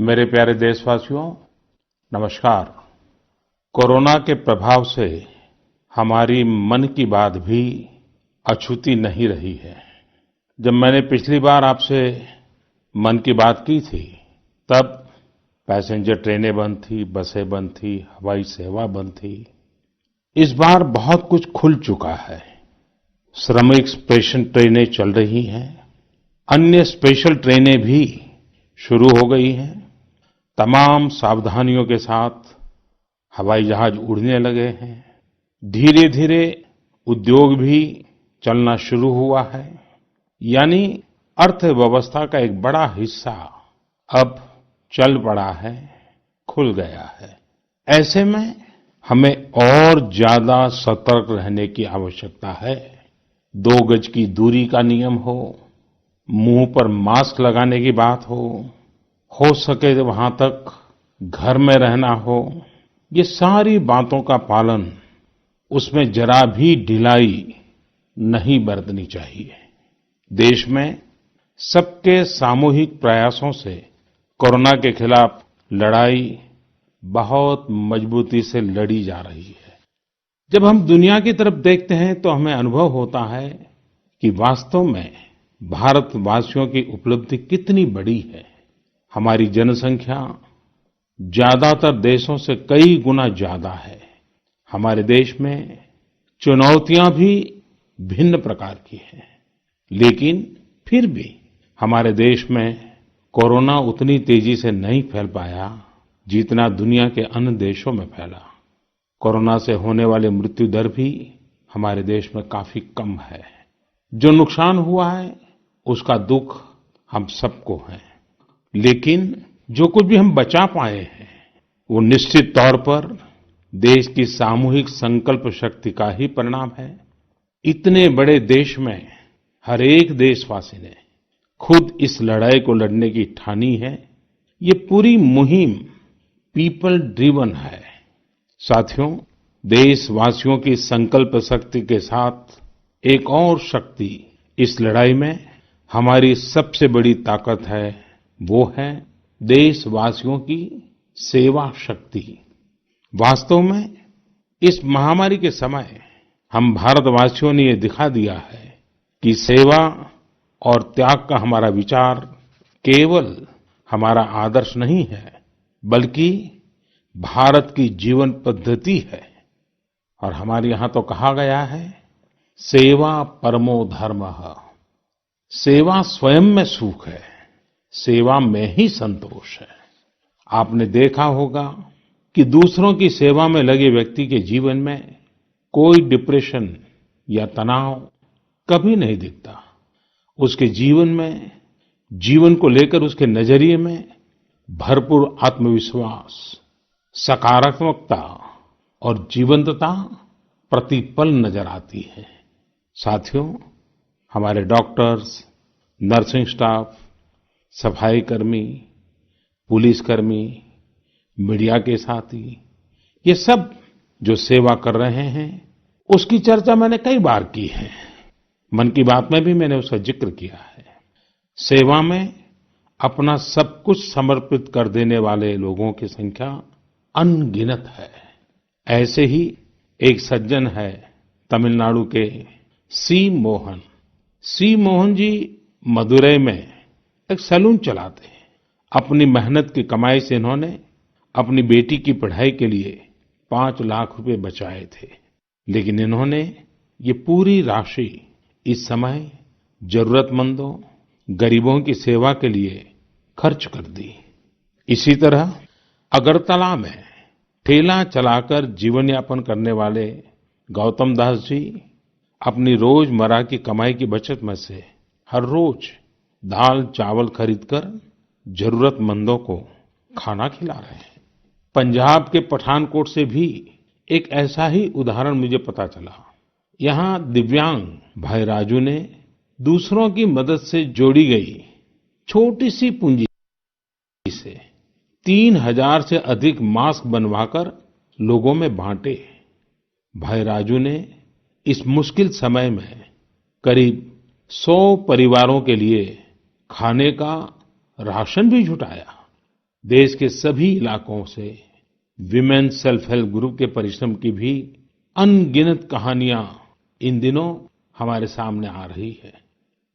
मेरे प्यारे देशवासियों, नमस्कार। कोरोना के प्रभाव से हमारी मन की बात भी अछूती नहीं रही है। जब मैंने पिछली बार आपसे मन की बात की थी, तब पैसेंजर ट्रेनें बंद थी, बसें बंद थी, हवाई सेवा बंद थी। इस बार बहुत कुछ खुल चुका है। श्रमिक स्पेशल ट्रेनें चल रही हैं, अन्य स्पेशल ट्रेनें भी शुरू हो गई हैं। तमाम सावधानियों के साथ हवाई जहाज उड़ने लगे हैं। धीरे धीरे उद्योग भी चलना शुरू हुआ है। यानी अर्थव्यवस्था का एक बड़ा हिस्सा अब चल पड़ा है, खुल गया है। ऐसे में हमें और ज्यादा सतर्क रहने की आवश्यकता है। 2 गज की दूरी का नियम हो, मुंह पर मास्क लगाने की बात हो सके तो वहां तक घर में रहना हो, ये सारी बातों का पालन, उसमें जरा भी ढिलाई नहीं बरतनी चाहिए। देश में सबके सामूहिक प्रयासों से कोरोना के खिलाफ लड़ाई बहुत मजबूती से लड़ी जा रही है। जब हम दुनिया की तरफ देखते हैं तो हमें अनुभव होता है कि वास्तव में भारतवासियों की उपलब्धि कितनी बड़ी है। हमारी जनसंख्या ज्यादातर देशों से कई गुना ज्यादा है। हमारे देश में चुनौतियां भी भिन्न प्रकार की हैं, लेकिन फिर भी हमारे देश में कोरोना उतनी तेजी से नहीं फैल पाया जितना दुनिया के अन्य देशों में फैला। कोरोना से होने वाली मृत्यु दर भी हमारे देश में काफी कम है। जो नुकसान हुआ है उसका दुख हम सबको है, लेकिन जो कुछ भी हम बचा पाए हैं वो निश्चित तौर पर देश की सामूहिक संकल्प शक्ति का ही परिणाम है। इतने बड़े देश में हर एक देशवासी ने खुद इस लड़ाई को लड़ने की ठानी है। ये पूरी मुहिम पीपल ड्रिवन है। साथियों, देशवासियों की संकल्प शक्ति के साथ एक और शक्ति इस लड़ाई में हमारी सबसे बड़ी ताकत है, वो है देशवासियों की सेवा शक्ति। वास्तव में इस महामारी के समय हम भारतवासियों ने ये दिखा दिया है कि सेवा और त्याग का हमारा विचार केवल हमारा आदर्श नहीं है, बल्कि भारत की जीवन पद्धति है। और हमारे यहाँ तो कहा गया है, सेवा परमो धर्मः। सेवा स्वयं में सुख है, सेवा में ही संतोष है। आपने देखा होगा कि दूसरों की सेवा में लगे व्यक्ति के जीवन में कोई डिप्रेशन या तनाव कभी नहीं दिखता। उसके जीवन में, जीवन को लेकर उसके नजरिए में भरपूर आत्मविश्वास, सकारात्मकता और जीवंतता प्रतिपल नजर आती है। साथियों, हमारे डॉक्टर्स, नर्सिंग स्टाफ, सफाई कर्मी, पुलिसकर्मी, मीडिया के साथी, ये सब जो सेवा कर रहे हैं, उसकी चर्चा मैंने कई बार की है। मन की बात में भी मैंने उसका जिक्र किया है। सेवा में अपना सब कुछ समर्पित कर देने वाले लोगों की संख्या अनगिनत है। ऐसे ही एक सज्जन है तमिलनाडु के सी मोहन। सी मोहन जी मदुरै में एक सैलून चलाते हैं। अपनी मेहनत की कमाई से इन्होंने अपनी बेटी की पढ़ाई के लिए 5 लाख रुपए बचाए थे, लेकिन इन्होंने ये पूरी राशि इस समय जरूरतमंदों, गरीबों की सेवा के लिए खर्च कर दी। इसी तरह अगरतला में ठेला चलाकर जीवन यापन करने वाले गौतम दास जी अपनी रोजमर्रा की कमाई की बचत में से हर रोज दाल चावल खरीदकर जरूरतमंदों को खाना खिला रहे हैं। पंजाब के पठानकोट से भी एक ऐसा ही उदाहरण मुझे पता चला। यहाँ दिव्यांग भाई राजू ने दूसरों की मदद से जोड़ी गई छोटी सी पूंजी से 3000 से अधिक मास्क बनवाकर लोगों में बांटे। भाई राजू ने इस मुश्किल समय में करीब 100 परिवारों के लिए खाने का राशन भी जुटाया। देश के सभी इलाकों से विमेन सेल्फ हेल्प ग्रुप के परिश्रम की भी अनगिनत कहानियां इन दिनों हमारे सामने आ रही है।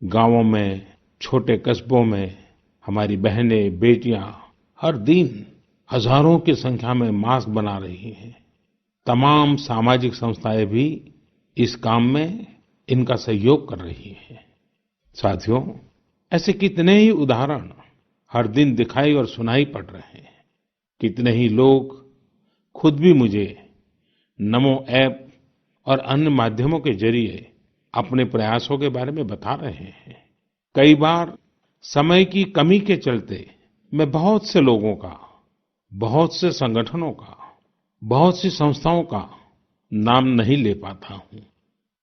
गांवों में, छोटे कस्बों में हमारी बहनें, बेटियां हर दिन हजारों की संख्या में मास्क बना रही हैं। तमाम सामाजिक संस्थाएं भी इस काम में इनका सहयोग कर रही हैं। साथियों, ऐसे कितने ही उदाहरण हर दिन दिखाई और सुनाई पड़ रहे हैं। कितने ही लोग खुद भी मुझे नमो ऐप और अन्य माध्यमों के जरिए अपने प्रयासों के बारे में बता रहे हैं। कई बार समय की कमी के चलते मैं बहुत से लोगों का, बहुत से संगठनों का, बहुत सी संस्थाओं का नाम नहीं ले पाता हूं।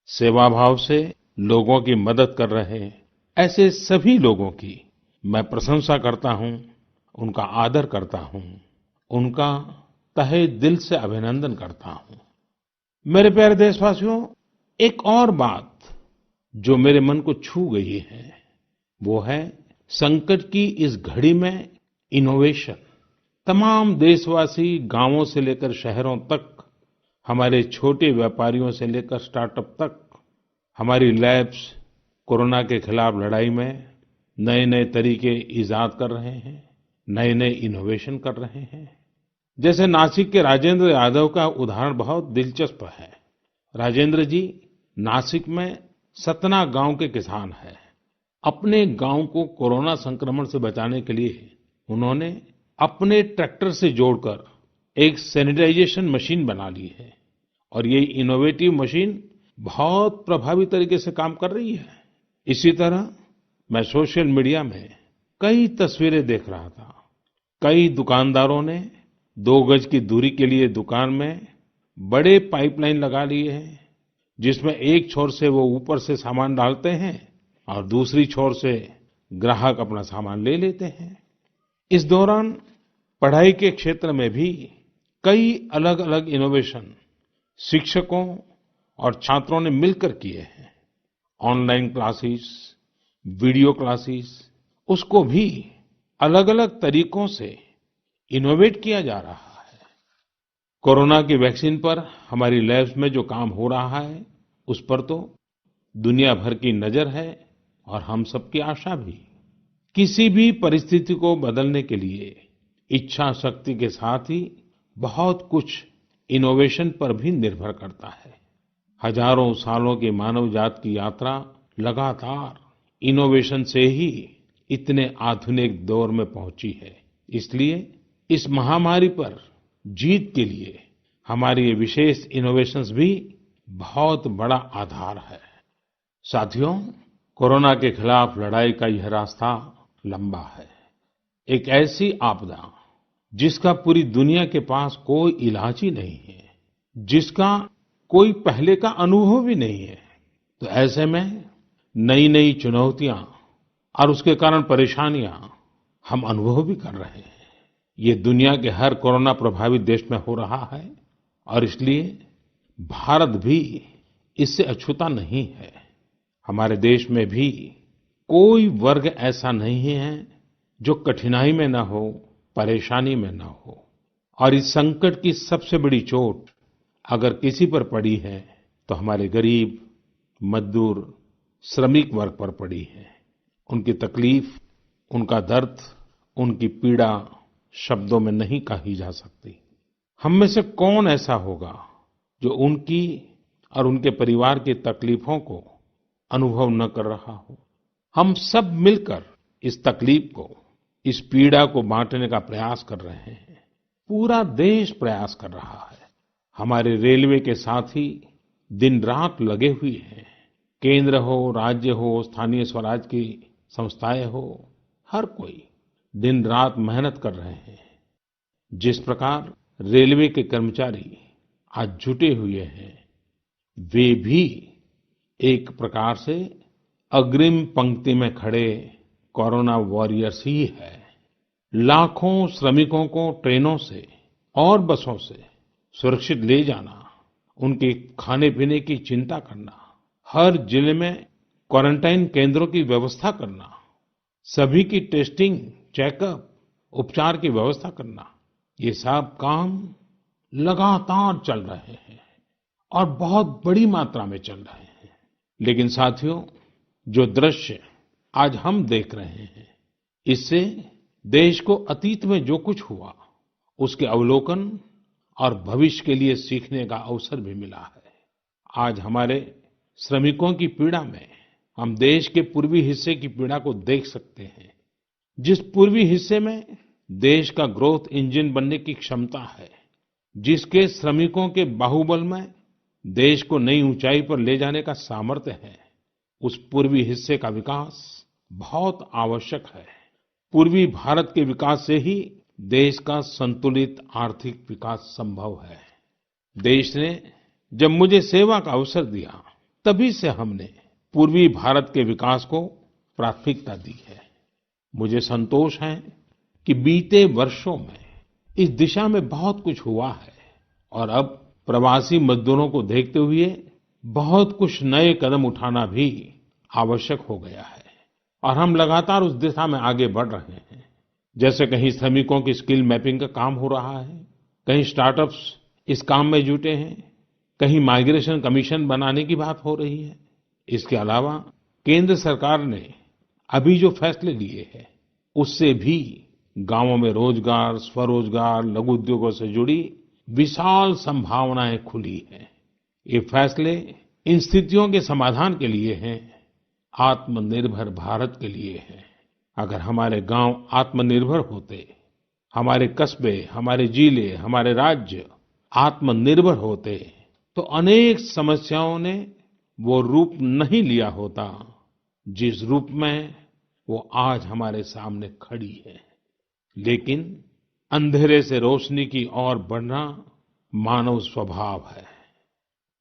सेवाभाव से लोगों की मदद कर रहे ऐसे सभी लोगों की मैं प्रशंसा करता हूं, उनका आदर करता हूं, उनका तहे दिल से अभिनंदन करता हूं। मेरे प्यारे देशवासियों, एक और बात जो मेरे मन को छू गई है, वो है संकट की इस घड़ी में इनोवेशन। तमाम देशवासी गांवों से लेकर शहरों तक, हमारे छोटे व्यापारियों से लेकर स्टार्टअप तक, हमारी लैब्स कोरोना के खिलाफ लड़ाई में नए-नए तरीके इजाद कर रहे हैं, नए-नए इनोवेशन कर रहे हैं। जैसे नासिक के राजेंद्र यादव का उदाहरण बहुत दिलचस्प है। राजेंद्र जी नासिक में सतना गांव के किसान हैं। अपने गांव को कोरोना संक्रमण से बचाने के लिए उन्होंने अपने ट्रैक्टर से जोड़कर एक सैनिटाइजेशन मशीन बना ली है और ये इनोवेटिव मशीन बहुत प्रभावी तरीके से काम कर रही है। इसी तरह मैं सोशल मीडिया में कई तस्वीरें देख रहा था। कई दुकानदारों ने 2 गज की दूरी के लिए दुकान में बड़े पाइपलाइन लगा लिए हैं, जिसमें एक छोर से वो ऊपर से सामान डालते हैं और दूसरी छोर से ग्राहक अपना सामान ले लेते हैं। इस दौरान पढ़ाई के क्षेत्र में भी कई अलग-अलग इनोवेशन शिक्षकों और छात्रों ने मिलकर किए हैं। ऑनलाइन क्लासेस, वीडियो क्लासेस, उसको भी अलग-अलग तरीकों से इनोवेट किया जा रहा है। कोरोना की वैक्सीन पर हमारी लैब्स में जो काम हो रहा है, उस पर तो दुनिया भर की नजर है और हम सबकी आशा भी। किसी भी परिस्थिति को बदलने के लिए इच्छा शक्ति के साथ ही बहुत कुछ इनोवेशन पर भी निर्भर करता है। हजारों सालों की मानव जात की यात्रा लगातार इनोवेशन से ही इतने आधुनिक दौर में पहुंची है। इसलिए इस महामारी पर जीत के लिए हमारी ये विशेष इनोवेशंस भी बहुत बड़ा आधार है। साथियों, कोरोना के खिलाफ लड़ाई का यह रास्ता लंबा है। एक ऐसी आपदा जिसका पूरी दुनिया के पास कोई इलाज ही नहीं है, जिसका कोई पहले का अनुभव भी नहीं है, तो ऐसे में नई-नई चुनौतियां और उसके कारण परेशानियां हम अनुभव भी कर रहे हैं। ये दुनिया के हर कोरोना प्रभावित देश में हो रहा है और इसलिए भारत भी इससे अछूता नहीं है। हमारे देश में भी कोई वर्ग ऐसा नहीं है जो कठिनाई में न हो, परेशानी में न हो। और इस संकट की सबसे बड़ी चोट अगर किसी पर पड़ी है तो हमारे गरीब, मजदूर, श्रमिक वर्ग पर पड़ी है। उनकी तकलीफ, उनका दर्द, उनकी पीड़ा शब्दों में नहीं कही जा सकती। हम में से कौन ऐसा होगा जो उनकी और उनके परिवार की तकलीफों को अनुभव न कर रहा हो। हम सब मिलकर इस तकलीफ को, इस पीड़ा को बांटने का प्रयास कर रहे हैं। पूरा देश प्रयास कर रहा है। हमारे रेलवे के साथी दिन रात लगे हुए हैं। केंद्र हो, राज्य हो, स्थानीय स्वराज की संस्थाएं हो, हर कोई दिन रात मेहनत कर रहे हैं। जिस प्रकार रेलवे के कर्मचारी आज जुटे हुए हैं, वे भी एक प्रकार से अग्रिम पंक्ति में खड़े कोरोना वॉरियर्स ही है। लाखों श्रमिकों को ट्रेनों से और बसों से सुरक्षित ले जाना, उनके खाने पीने की चिंता करना, हर जिले में क्वारंटाइन केंद्रों की व्यवस्था करना, सभी की टेस्टिंग, चेकअप उपचार की व्यवस्था करना, ये सब काम लगातार चल रहे हैं और बहुत बड़ी मात्रा में चल रहे हैं। लेकिन साथियों, जो दृश्य आज हम देख रहे हैं, इससे देश को अतीत में जो कुछ हुआ, उसके अवलोकन और भविष्य के लिए सीखने का अवसर भी मिला है। आज हमारे श्रमिकों की पीड़ा में हम देश के पूर्वी हिस्से की पीड़ा को देख सकते हैं। जिस पूर्वी हिस्से में देश का ग्रोथ इंजन बनने की क्षमता है, जिसके श्रमिकों के बाहुबल में देश को नई ऊंचाई पर ले जाने का सामर्थ्य है, उस पूर्वी हिस्से का विकास बहुत आवश्यक है। पूर्वी भारत के विकास से ही देश का संतुलित आर्थिक विकास संभव है। देश ने जब मुझे सेवा का अवसर दिया, तभी से हमने पूर्वी भारत के विकास को प्राथमिकता दी है। मुझे संतोष है कि बीते वर्षों में इस दिशा में बहुत कुछ हुआ है और अब प्रवासी मजदूरों को देखते हुए बहुत कुछ नए कदम उठाना भी आवश्यक हो गया है और हम लगातार उस दिशा में आगे बढ़ रहे हैं। जैसे कहीं श्रमिकों की स्किल मैपिंग का काम हो रहा है, कहीं स्टार्टअप्स इस काम में जुटे हैं, कहीं माइग्रेशन कमीशन बनाने की बात हो रही है। इसके अलावा केंद्र सरकार ने अभी जो फैसले लिए हैं, उससे भी गांवों में रोजगार, स्वरोजगार, लघु उद्योगों से जुड़ी विशाल संभावनाएं खुली हैं। ये फैसले इन स्थितियों के समाधान के लिए हैं, आत्मनिर्भर भारत के लिए हैं। अगर हमारे गांव आत्मनिर्भर होते, हमारे कस्बे, हमारे जिले, हमारे राज्य आत्मनिर्भर होते, तो अनेक समस्याओं ने वो रूप नहीं लिया होता जिस रूप में वो आज हमारे सामने खड़ी है। लेकिन अंधेरे से रोशनी की ओर बढ़ना मानव स्वभाव है।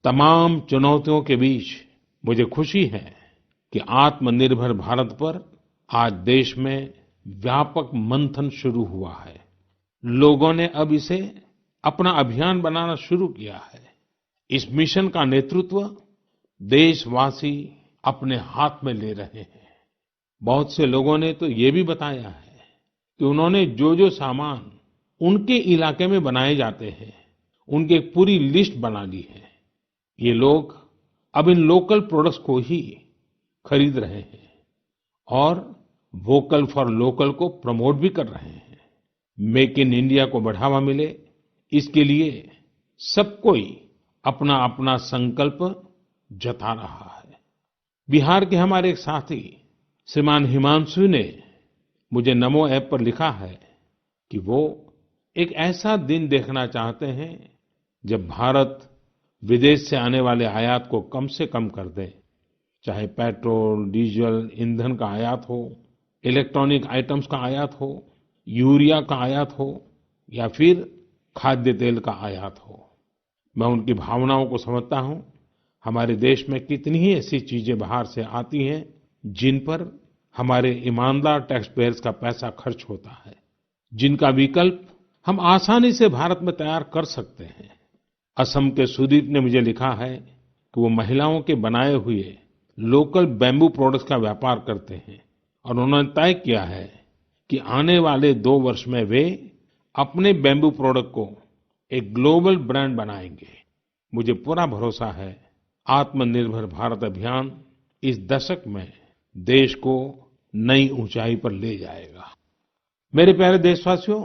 तमाम चुनौतियों के बीच मुझे खुशी है कि आत्मनिर्भर भारत पर आज देश में व्यापक मंथन शुरू हुआ है। लोगों ने अब इसे अपना अभियान बनाना शुरू किया है। इस मिशन का नेतृत्व देशवासी अपने हाथ में ले रहे हैं। बहुत से लोगों ने तो ये भी बताया है कि उन्होंने जो सामान उनके इलाके में बनाए जाते हैं, उनकी एक पूरी लिस्ट बना ली है। ये लोग अब इन लोकल प्रोडक्ट्स को ही खरीद रहे हैं और वोकल फॉर लोकल को प्रमोट भी कर रहे हैं। मेक इन इंडिया को बढ़ावा मिले, इसके लिए सब कोई अपना अपना संकल्प जता रहा है। बिहार के हमारे एक साथी श्रीमान हिमांशु ने मुझे नमो ऐप पर लिखा है कि वो एक ऐसा दिन देखना चाहते हैं जब भारत विदेश से आने वाले आयात को कम से कम कर दे। चाहे पेट्रोल, डीजल, ईंधन का आयात हो, इलेक्ट्रॉनिक आइटम्स का आयात हो, यूरिया का आयात हो या फिर खाद्य तेल का आयात हो। मैं उनकी भावनाओं को समझता हूँ। हमारे देश में कितनी ही ऐसी चीजें बाहर से आती हैं जिन पर हमारे ईमानदार टैक्स पेयर्स का पैसा खर्च होता है, जिनका विकल्प हम आसानी से भारत में तैयार कर सकते हैं। असम के सुदीप ने मुझे लिखा है कि वो महिलाओं के बनाए हुए लोकल बैम्बू प्रोडक्ट्स का व्यापार करते हैं और उन्होंने तय किया है कि आने वाले 2 वर्ष में वे अपने बैम्बू प्रोडक्ट को एक ग्लोबल ब्रांड बनाएंगे। मुझे पूरा भरोसा है आत्मनिर्भर भारत अभियान इस दशक में देश को नई ऊंचाई पर ले जाएगा। मेरे प्यारे देशवासियों,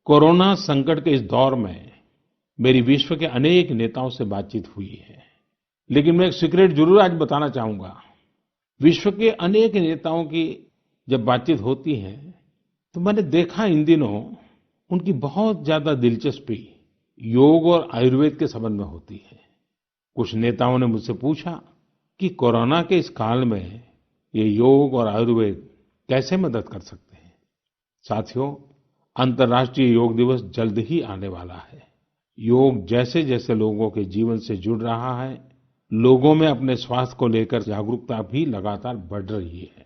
कोरोना संकट के इस दौर में मेरी विश्व के अनेक नेताओं से बातचीत हुई है, लेकिन मैं एक सीक्रेट जरूर आज बताना चाहूंगा। विश्व के अनेक नेताओं की जब बातचीत होती है तो मैंने देखा इन दिनों उनकी बहुत ज्यादा दिलचस्पी योग और आयुर्वेद के संबंध में होती है। कुछ नेताओं ने मुझसे पूछा कि कोरोना के इस काल में ये योग और आयुर्वेद कैसे मदद कर सकते हैं। साथियों, अंतर्राष्ट्रीय योग दिवस जल्द ही आने वाला है। योग जैसे जैसे लोगों के जीवन से जुड़ रहा है, लोगों में अपने स्वास्थ्य को लेकर जागरूकता भी लगातार बढ़ रही है।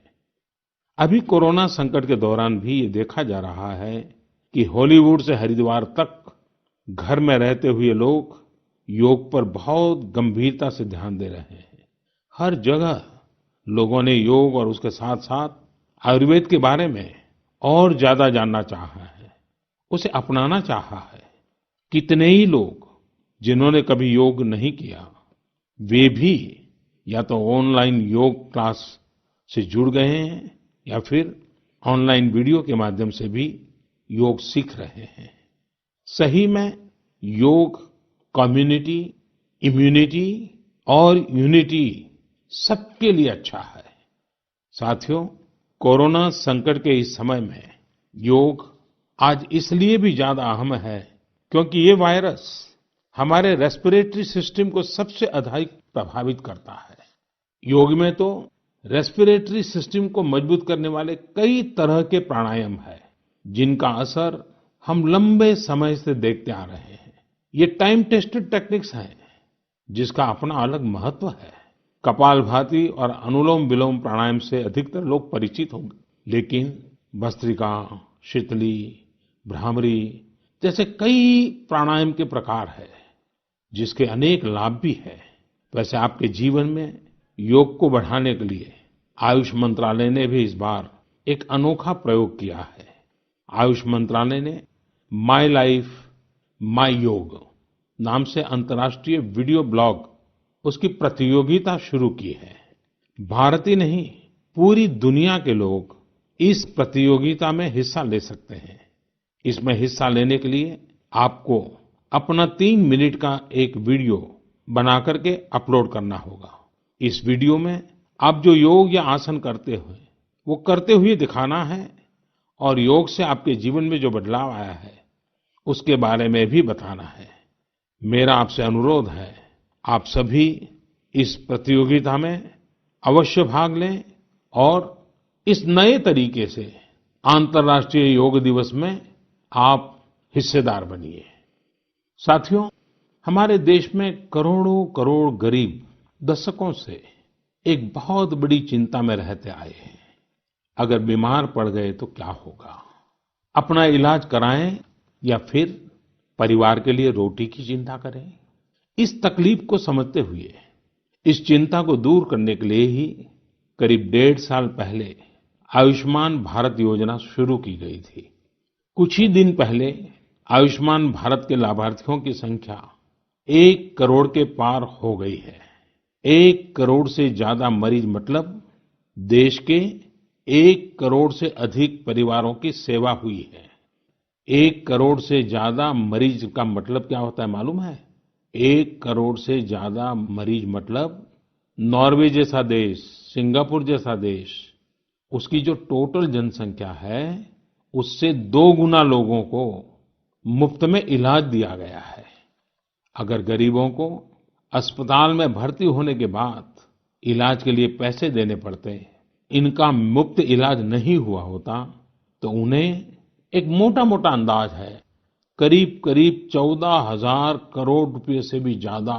अभी कोरोना संकट के दौरान भी ये देखा जा रहा है कि हॉलीवुड से हरिद्वार तक घर में रहते हुए लोग योग पर बहुत गंभीरता से ध्यान दे रहे हैं। हर जगह लोगों ने योग और उसके साथ साथ आयुर्वेद के बारे में और ज्यादा जानना चाहा है, उसे अपनाना चाहा है। कितने ही लोग जिन्होंने कभी योग नहीं किया, वे भी या तो ऑनलाइन योग क्लास से जुड़ गए हैं या फिर ऑनलाइन वीडियो के माध्यम से भी योग सीख रहे हैं। सही में योग कम्युनिटी, इम्यूनिटी और यूनिटी सबके लिए अच्छा है। साथियों, कोरोना संकट के इस समय में योग आज इसलिए भी ज्यादा अहम है क्योंकि ये वायरस हमारे रेस्पिरेटरी सिस्टम को सबसे अधिक प्रभावित करता है। योग में तो रेस्पिरेटरी सिस्टम को मजबूत करने वाले कई तरह के प्राणायाम है, जिनका असर हम लंबे समय से देखते आ रहे हैं। ये टाइम टेस्टेड टेक्निक्स हैं, जिसका अपना अलग महत्व है। कपालभाति और अनुलोम विलोम प्राणायाम से अधिकतर लोग परिचित होंगे, लेकिन भस्त्रिका, शीतली, भ्रामरी जैसे कई प्राणायाम के प्रकार है, जिसके अनेक लाभ भी है। वैसे आपके जीवन में योग को बढ़ाने के लिए आयुष मंत्रालय ने भी इस बार एक अनोखा प्रयोग किया है। आयुष मंत्रालय ने माय लाइफ माय योग नाम से अंतर्राष्ट्रीय वीडियो ब्लॉग उसकी प्रतियोगिता शुरू की है। भारत ही नहीं, पूरी दुनिया के लोग इस प्रतियोगिता में हिस्सा ले सकते हैं। इसमें हिस्सा लेने के लिए आपको अपना 3 मिनट का एक वीडियो बना करके अपलोड करना होगा। इस वीडियो में आप जो योग या आसन करते हुए वो करते हुए दिखाना है और योग से आपके जीवन में जो बदलाव आया है उसके बारे में भी बताना है। मेरा आपसे अनुरोध है, आप सभी इस प्रतियोगिता में अवश्य भाग लें और इस नए तरीके से अंतर्राष्ट्रीय योग दिवस में आप हिस्सेदार बनिए। साथियों, हमारे देश में करोड़ों करोड़ गरीब दशकों से एक बहुत बड़ी चिंता में रहते आए हैं। अगर बीमार पड़ गए तो क्या होगा? अपना इलाज कराएं या फिर परिवार के लिए रोटी की चिंता करें? इस तकलीफ को समझते हुए इस चिंता को दूर करने के लिए ही करीब 1.5 साल पहले आयुष्मान भारत योजना शुरू की गई थी। कुछ ही दिन पहले आयुष्मान भारत के लाभार्थियों की संख्या 1 करोड़ के पार हो गई है। 1 करोड़ से ज्यादा मरीज मतलब देश के 1 करोड़ से अधिक परिवारों की सेवा हुई है। 1 करोड़ से ज्यादा मरीज का मतलब क्या होता है मालूम है? 1 करोड़ से ज्यादा मरीज मतलब नॉर्वे जैसा देश, सिंगापुर जैसा देश, उसकी जो टोटल जनसंख्या है उससे 2 गुना लोगों को मुफ्त में इलाज दिया गया है। अगर गरीबों को अस्पताल में भर्ती होने के बाद इलाज के लिए पैसे देने पड़ते, इनका मुफ्त इलाज नहीं हुआ होता, तो उन्हें एक मोटा मोटा अंदाज है करीब करीब 14,000 करोड़ रुपए से भी ज्यादा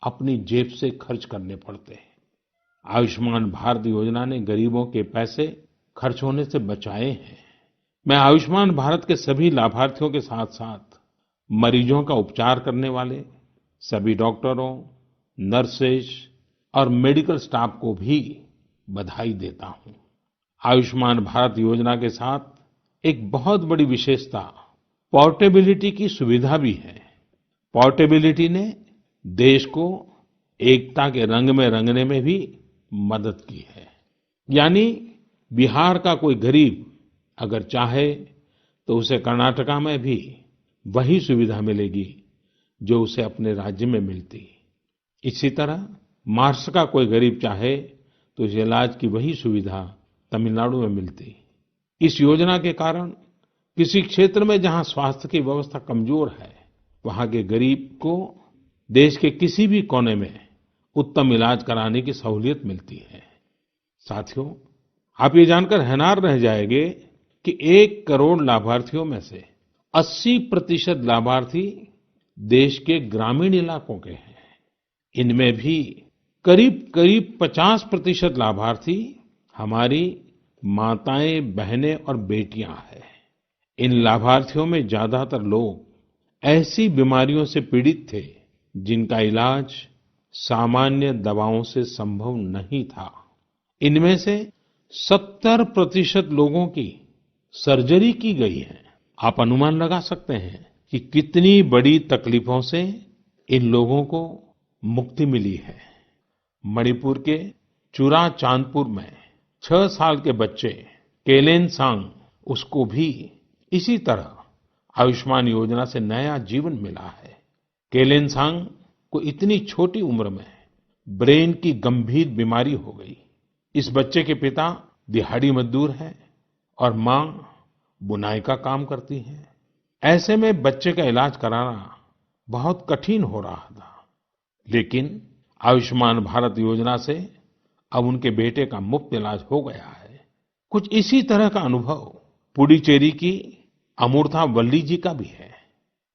अपनी जेब से खर्च करने पड़ते हैं। आयुष्मान भारत योजना ने गरीबों के पैसे खर्च होने से बचाए हैं। मैं आयुष्मान भारत के सभी लाभार्थियों के साथ साथ मरीजों का उपचार करने वाले सभी डॉक्टरों, नर्सेज और मेडिकल स्टाफ को भी बधाई देता हूं। आयुष्मान भारत योजना के साथ एक बहुत बड़ी विशेषता पोर्टेबिलिटी की सुविधा भी है। पोर्टेबिलिटी ने देश को एकता के रंग में रंगने में भी मदद की है। यानी बिहार का कोई गरीब अगर चाहे तो उसे कर्नाटका में भी वही सुविधा मिलेगी जो उसे अपने राज्य में मिलती। इसी तरह महाराष्ट्र का कोई गरीब चाहे तो उसे इलाज की वही सुविधा तमिलनाडु में मिलती। इस योजना के कारण किसी क्षेत्र में जहां स्वास्थ्य की व्यवस्था कमजोर है, वहां के गरीब को देश के किसी भी कोने में उत्तम इलाज कराने की सहूलियत मिलती है। साथियों, आप ये जानकर हैरान रह जाएंगे कि 1 करोड़ लाभार्थियों में से 80% लाभार्थी देश के ग्रामीण इलाकों के हैं। इनमें भी करीब करीब 50% लाभार्थी हमारी माताएं, बहनें और बेटियां हैं। इन लाभार्थियों में ज्यादातर लोग ऐसी बीमारियों से पीड़ित थे जिनका इलाज सामान्य दवाओं से संभव नहीं था। इनमें से 70% लोगों की सर्जरी की गई है। आप अनुमान लगा सकते हैं कि कितनी बड़ी तकलीफों से इन लोगों को मुक्ति मिली है। मणिपुर के चुराचांदपुर में 6 साल के बच्चे केलेनसांग, उसको भी इसी तरह आयुष्मान योजना से नया जीवन मिला है। केलेनसांग को इतनी छोटी उम्र में ब्रेन की गंभीर बीमारी हो गई। इस बच्चे के पिता दिहाड़ी मजदूर हैं और मां बुनाई का काम करती हैं। ऐसे में बच्चे का इलाज कराना बहुत कठिन हो रहा था, लेकिन आयुष्मान भारत योजना से अब उनके बेटे का मुफ्त इलाज हो गया है। कुछ इसी तरह का अनुभव पुडुचेरी की अमूर्था वल्ली जी का भी है।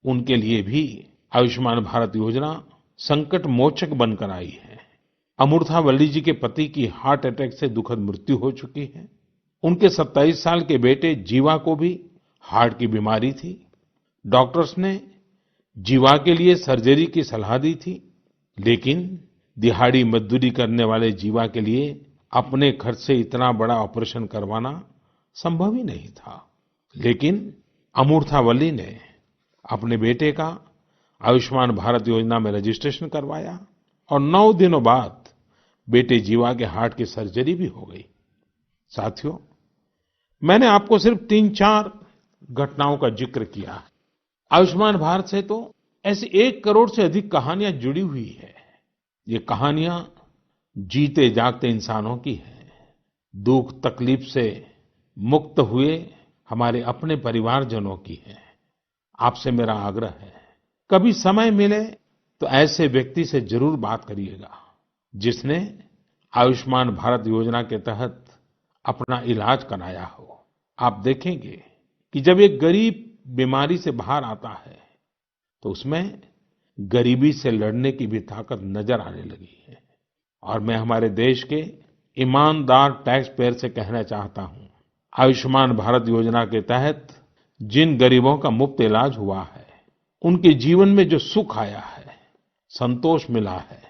उनके लिए भी आयुष्मान भारत योजना संकट मोचक बनकर आई है। अमूर्था वल्ली जी के पति की हार्ट अटैक से दुखद मृत्यु हो चुकी है। उनके 27 साल के बेटे जीवा को भी हार्ट की बीमारी थी। डॉक्टर्स ने जीवा के लिए सर्जरी की सलाह दी थी, लेकिन दिहाड़ी मजदूरी करने वाले जीवा के लिए अपने खर्च से इतना बड़ा ऑपरेशन करवाना संभव ही नहीं था। लेकिन अमूर्था वल्ली ने अपने बेटे का आयुष्मान भारत योजना में रजिस्ट्रेशन करवाया और 9 दिनों बाद बेटे जीवा के हार्ट की सर्जरी भी हो गई। साथियों, मैंने आपको सिर्फ 3-4 घटनाओं का जिक्र किया है। आयुष्मान भारत से तो ऐसी 1 करोड़ से अधिक कहानियां जुड़ी हुई है। ये कहानियां जीते जागते इंसानों की हैं। दुख तकलीफ से मुक्त हुए हमारे अपने परिवारजनों की है। आपसे मेरा आग्रह है, कभी समय मिले तो ऐसे व्यक्ति से जरूर बात करिएगा जिसने आयुष्मान भारत योजना के तहत अपना इलाज कराया हो। आप देखेंगे कि जब एक गरीब बीमारी से बाहर आता है तो उसमें गरीबी से लड़ने की भी ताकत नजर आने लगी है। और मैं हमारे देश के ईमानदार टैक्स पेयर से कहना चाहता हूं, आयुष्मान भारत योजना के तहत जिन गरीबों का मुफ्त इलाज हुआ है, उनके जीवन में जो सुख आया है, संतोष मिला है,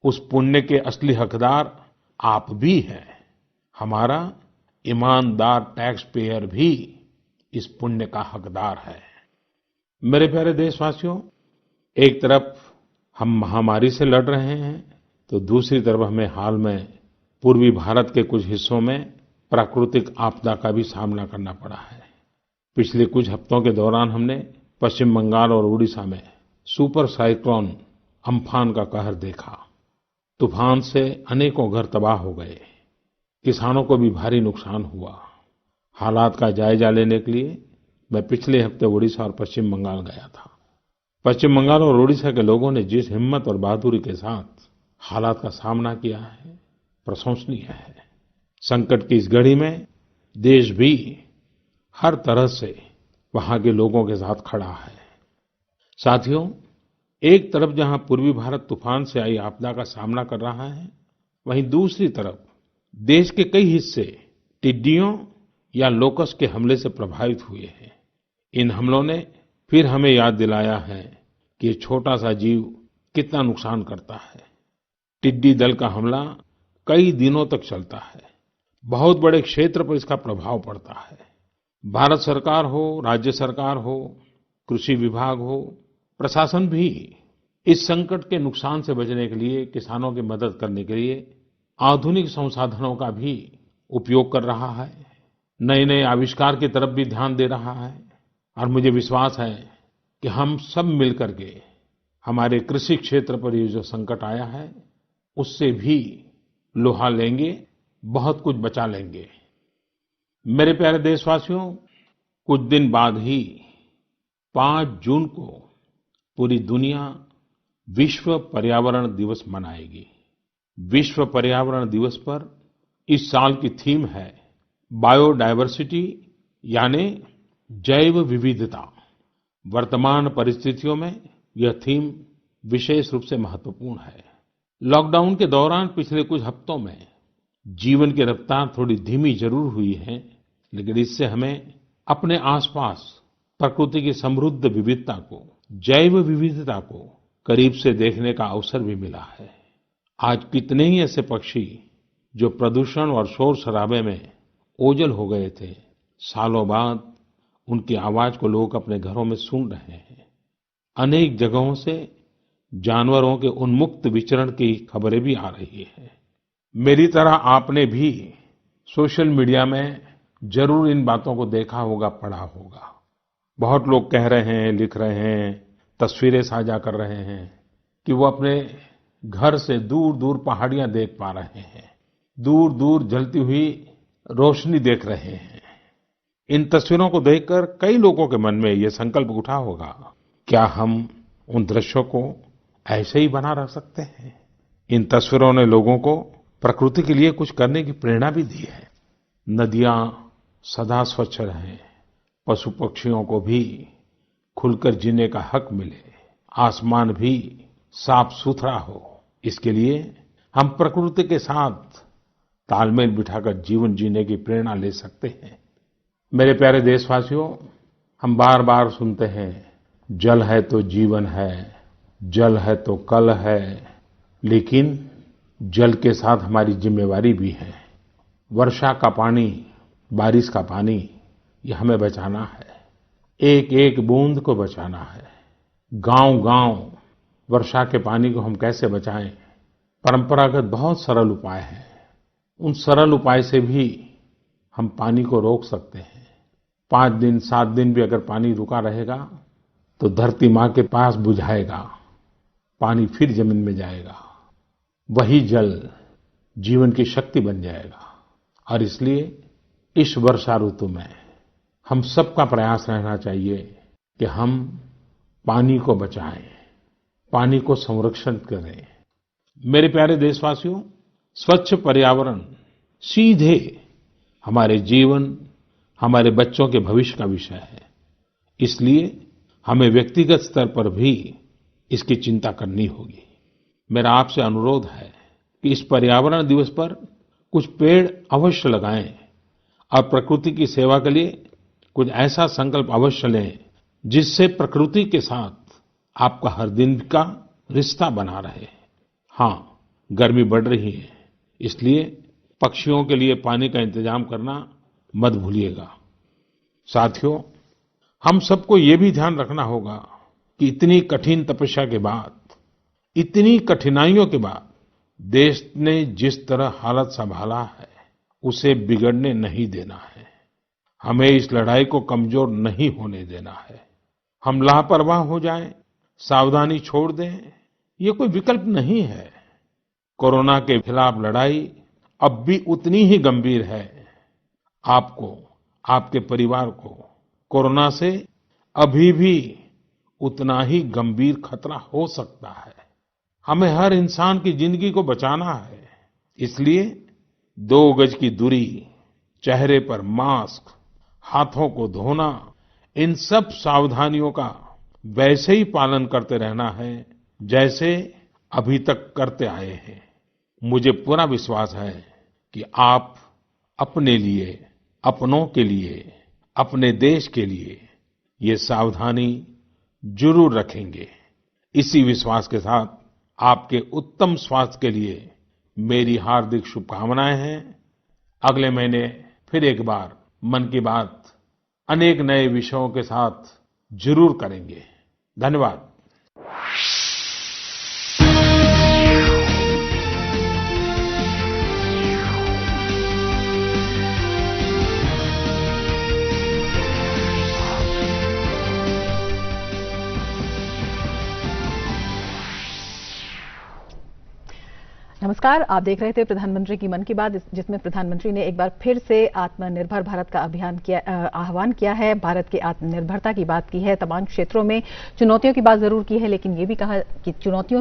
उस पुण्य के असली हकदार आप भी हैं। हमारा ईमानदार टैक्स पेयर भी इस पुण्य का हकदार है। मेरे प्यारे देशवासियों, एक तरफ हम महामारी से लड़ रहे हैं तो दूसरी तरफ हमें हाल में पूर्वी भारत के कुछ हिस्सों में प्राकृतिक आपदा का भी सामना करना पड़ा है। पिछले कुछ हफ्तों के दौरान हमने पश्चिम बंगाल और उड़ीसा में सुपर साइक्लोन अम्फान का कहर देखा। तूफान से अनेकों घर तबाह हो गए, किसानों को भी भारी नुकसान हुआ। हालात का जायजा लेने के लिए मैं पिछले हफ्ते उड़ीसा और पश्चिम बंगाल गया था। पश्चिम बंगाल और उड़ीसा के लोगों ने जिस हिम्मत और बहादुरी के साथ हालात का सामना किया है, प्रशंसनीय है। संकट की इस घड़ी में देश भी हर तरह से वहां के लोगों के साथ खड़ा है। साथियों, एक तरफ जहां पूर्वी भारत तूफान से आई आपदा का सामना कर रहा है, वहीं दूसरी तरफ देश के कई हिस्से टिड्डियों या लोकस्ट के हमले से प्रभावित हुए हैं। इन हमलों ने फिर हमें याद दिलाया है कि ये छोटा सा जीव कितना नुकसान करता है। टिड्डी दल का हमला कई दिनों तक चलता है। बहुत बड़े क्षेत्र पर इसका प्रभाव पड़ता है। भारत सरकार हो, राज्य सरकार हो, कृषि विभाग हो, प्रशासन भी इस संकट के नुकसान से बचने के लिए, किसानों की मदद करने के लिए आधुनिक संसाधनों का भी उपयोग कर रहा है। नए नए आविष्कार की तरफ भी ध्यान दे रहा है। और मुझे विश्वास है कि हम सब मिलकर के हमारे कृषि क्षेत्र पर ये जो संकट आया है, उससे भी लोहा लेंगे, बहुत कुछ बचा लेंगे। मेरे प्यारे देशवासियों, कुछ दिन बाद ही 5 जून को पूरी दुनिया विश्व पर्यावरण दिवस मनाएगी। विश्व पर्यावरण दिवस पर इस साल की थीम है बायोडायवर्सिटी, यानी जैव विविधता। वर्तमान परिस्थितियों में यह थीम विशेष रूप से महत्वपूर्ण है। लॉकडाउन के दौरान पिछले कुछ हफ्तों में जीवन की रफ्तार थोड़ी धीमी जरूर हुई है, लेकिन इससे हमें अपने आसपास प्रकृति की समृद्ध विविधता को, जैव विविधता को करीब से देखने का अवसर भी मिला है। आज कितने ही ऐसे पक्षी जो प्रदूषण और शोर शराबे में ओझल हो गए थे, सालों बाद उनकी आवाज को लोग अपने घरों में सुन रहे हैं। अनेक जगहों से जानवरों के उन्मुक्त विचरण की खबरें भी आ रही हैं। मेरी तरह आपने भी सोशल मीडिया में जरूर इन बातों को देखा होगा, पढ़ा होगा। बहुत लोग कह रहे हैं, लिख रहे हैं, तस्वीरें साझा कर रहे हैं कि वो अपने घर से दूर दूर पहाड़ियां देख पा रहे हैं, दूर दूर जलती हुई रोशनी देख रहे हैं। इन तस्वीरों को देखकर कई लोगों के मन में ये संकल्प उठा होगा, क्या हम उन दृश्यों को ऐसे ही बना रख सकते हैं? इन तस्वीरों ने लोगों को प्रकृति के लिए कुछ करने की प्रेरणा भी दी है। नदियां सदा स्वच्छ रहें, पशु पक्षियों को भी खुलकर जीने का हक मिले, आसमान भी साफ सुथरा हो, इसके लिए हम प्रकृति के साथ तालमेल बिठाकर जीवन जीने की प्रेरणा ले सकते हैं। मेरे प्यारे देशवासियों, हम बार बार सुनते हैं, जल है तो जीवन है, जल है तो कल है, लेकिन जल के साथ हमारी जिम्मेवारी भी है। वर्षा का पानी, बारिश का पानी, ये हमें बचाना है। एक एक बूंद को बचाना है। गांव-गांव वर्षा के पानी को हम कैसे बचाएं? परंपरागत बहुत सरल उपाय हैं। उन सरल उपाय से भी हम पानी को रोक सकते हैं। 5 दिन 7 दिन भी अगर पानी रुका रहेगा तो धरती माँ के पास बुझाएगा, पानी फिर जमीन में जाएगा। वही जल जीवन की शक्ति बन जाएगा। और इसलिए इस वर्षा ऋतु में हम सबका प्रयास रहना चाहिए कि हम पानी को बचाएं, पानी को संरक्षण करें। मेरे प्यारे देशवासियों, स्वच्छ पर्यावरण सीधे हमारे जीवन, हमारे बच्चों के भविष्य का विषय है। इसलिए हमें व्यक्तिगत स्तर पर भी इसकी चिंता करनी होगी। मेरा आपसे अनुरोध है कि इस पर्यावरण दिवस पर कुछ पेड़ अवश्य लगाएं और प्रकृति की सेवा के लिए कुछ ऐसा संकल्प अवश्य लें जिससे प्रकृति के साथ आपका हर दिन का रिश्ता बना रहे। हाँ, गर्मी बढ़ रही है, इसलिए पक्षियों के लिए पानी का इंतजाम करना मत भूलिएगा। साथियों, हम सबको ये भी ध्यान रखना होगा कि इतनी कठिन तपस्या के बाद, इतनी कठिनाइयों के बाद देश ने जिस तरह हालत संभाला है, उसे बिगड़ने नहीं देना है। हमें इस लड़ाई को कमजोर नहीं होने देना है। हम लापरवाह हो जाएं, सावधानी छोड़ दें, ये कोई विकल्प नहीं है। कोरोना के खिलाफ लड़ाई अब भी उतनी ही गंभीर है। आपको, आपके परिवार को कोरोना से अभी भी उतना ही गंभीर खतरा हो सकता है। हमें हर इंसान की जिंदगी को बचाना है। इसलिए 2 गज की दूरी, चेहरे पर मास्क, हाथों को धोना, इन सब सावधानियों का वैसे ही पालन करते रहना है जैसे अभी तक करते आए हैं। मुझे पूरा विश्वास है कि आप अपने लिए, अपनों के लिए, अपने देश के लिए ये सावधानी जरूर रखेंगे। इसी विश्वास के साथ आपके उत्तम स्वास्थ्य के लिए मेरी हार्दिक शुभकामनाएं हैं। अगले महीने फिर एक बार मन की बात अनेक नए विषयों के साथ जरूर करेंगे। धन्यवाद। नमस्कार, आप देख रहे थे प्रधानमंत्री की मन की बात, जिसमें प्रधानमंत्री ने एक बार फिर से आत्मनिर्भर भारत का आह्वान किया है। भारत की आत्मनिर्भरता की बात की है, तमाम क्षेत्रों में चुनौतियों की बात जरूर की है, लेकिन ये भी कहा कि चुनौतियों